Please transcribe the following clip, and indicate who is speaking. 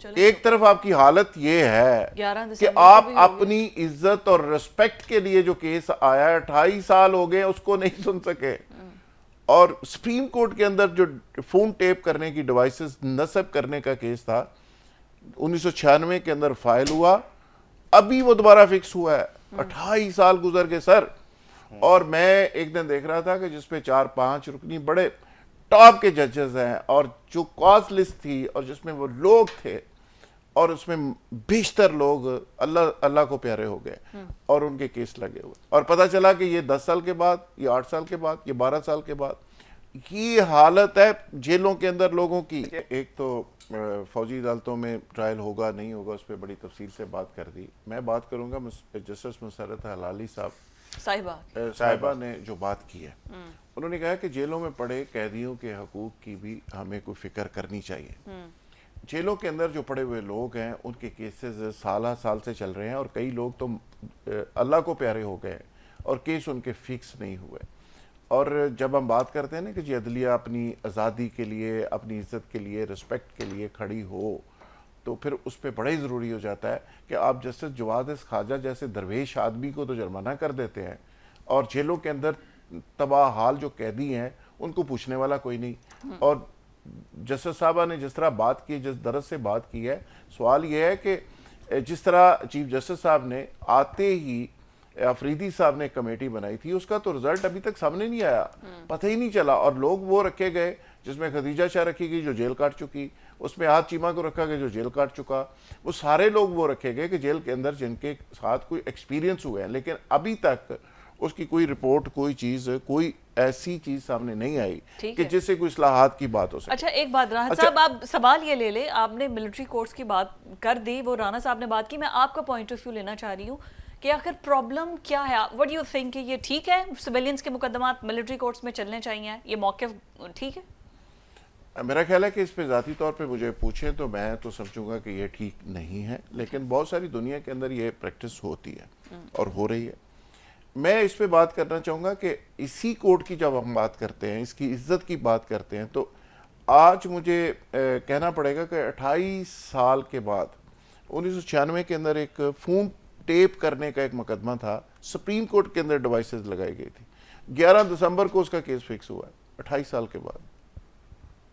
Speaker 1: ایک طرف آپ کی حالت یہ ہے کہ آپ اپنی عزت اور ریسپیکٹ کے لیے جو کیس آیا ہے 28 سال ہو گئے اس کو نہیں سن سکے، اور سپریم کورٹ کے اندر جو فون ٹیپ کرنے کی ڈیوائسز نصب کرنے کا کیس تھا 1996 کے اندر فائل ہوا، ابھی وہ دوبارہ فکس ہوا ہے، 28 سال گزر گئے سر۔ اور میں ایک دن دیکھ رہا تھا کہ جس پہ 4-5 رکنی بڑے ٹاپ کے ججز ہیں، اور جو کاز لسٹ تھی اور جس میں وہ لوگ تھے، اور اس میں بیشتر لوگ اللہ کو پیارے ہو گئے اور ان کے کیس لگے ہوئے، اور پتہ چلا کہ یہ 10 سال کے بعد، یہ 8 سال کے بعد، یہ 12 سال کے بعد یہ حالت ہے جیلوں کے اندر لوگوں کی۔ ایک تو فوجی عدالتوں میں ٹرائل ہوگا نہیں ہوگا اس پہ بڑی تفصیل سے بات کر دی، میں بات کروں گا جسٹس مسرت حلالی صاحبہ نے جو بات کی ہے، انہوں نے کہا کہ جیلوں میں پڑے قیدیوں کے حقوق کی بھی ہمیں کوئی فکر کرنی چاہیے۔ جیلوں کے اندر جو پڑے ہوئے لوگ ہیں ان کے کیسز سالہ سال سے چل رہے ہیں، اور کئی لوگ تو اللہ کو پیارے ہو گئے اور کیس ان کے فکس نہیں ہوئے۔ اور جب ہم بات کرتے ہیں نا کہ جی عدلیہ اپنی آزادی کے لیے، اپنی عزت کے لیے، رسپیکٹ کے لیے کھڑی ہو، تو پھر اس پہ بڑا ہی ضروری ہو جاتا ہے کہ آپ جسٹس جواد خواجہ جیسے درویش آدمی کو تو جرمانہ کر دیتے ہیں، اور جیلوں کے اندر تباہ حال جو قیدی ہیں ان کو پوچھنے والا کوئی نہیں۔ اور جسٹس صاحبہ نے جس طرح بات کی، جس درد سے بات کی ہے، سوال یہ ہے کہ جس طرح چیف جسٹس صاحب نے آتے ہی افریدی صاحب نے کمیٹی بنائی تھی، اس کا تو رزلٹ ابھی تک سامنے نہیں آیا، پتہ ہی نہیں چلا، اور لوگ وہ رکھے گئے جس میں خدیجہ شاہ رکھی گئی جو جیل کاٹ چکی، اس میں ہاتھ چیمہ کو رکھا گیا جو جیل کاٹ چکا، وہ سارے لوگ وہ رکھے گئے کہ جیل کے اندر جن کے ساتھ کوئی ایکسپیرینس ہوئے ہیں، لیکن ابھی تک اس کی کوئی رپورٹ، کوئی چیز، کوئی ایسی چیز سامنے نہیں آئی کہ جس سے کوئی اصلاحات کی بات ہو سکے۔
Speaker 2: اچھا ایک بات راحت صاحب، آپ سوال یہ لے لیں، آپ نے ملٹری کورٹس کی بات کر دی، وہ رانا صاحب نے بات کی، میں آپ کا پوائنٹ آف ویو لینا چاہ رہی ہوں کہ آخر پرابلم کیا ہے؟ وٹ یو تھنک کہ یہ ٹھیک ہے سویلینز کے مقدمات ملٹری کورٹس میں چلنے چاہیے، یہ موقف ٹھیک ہے؟
Speaker 1: میرا خیال ہے کہ اس پہ ذاتی طور پہ مجھے پوچھیں تو میں تو سمجھوں گا کہ یہ ٹھیک نہیں ہے، لیکن بہت ساری دنیا کے اندر یہ پریکٹس ہوتی ہے اور ہو رہی ہے۔ میں اس پہ بات کرنا چاہوں گا کہ اسی کوڈ کی جب ہم بات کرتے ہیں، اس کی عزت کی بات کرتے ہیں، تو آج مجھے کہنا پڑے گا کہ 28 سال کے بعد 1996 کے اندر ایک فون ٹیپ کرنے کا ایک مقدمہ تھا، سپریم کورٹ کے اندر ڈیوائسز لگائی گئی تھی، 11 دسمبر کو اس کا کیس فکس ہوا ہے، 28 سال کے بعد۔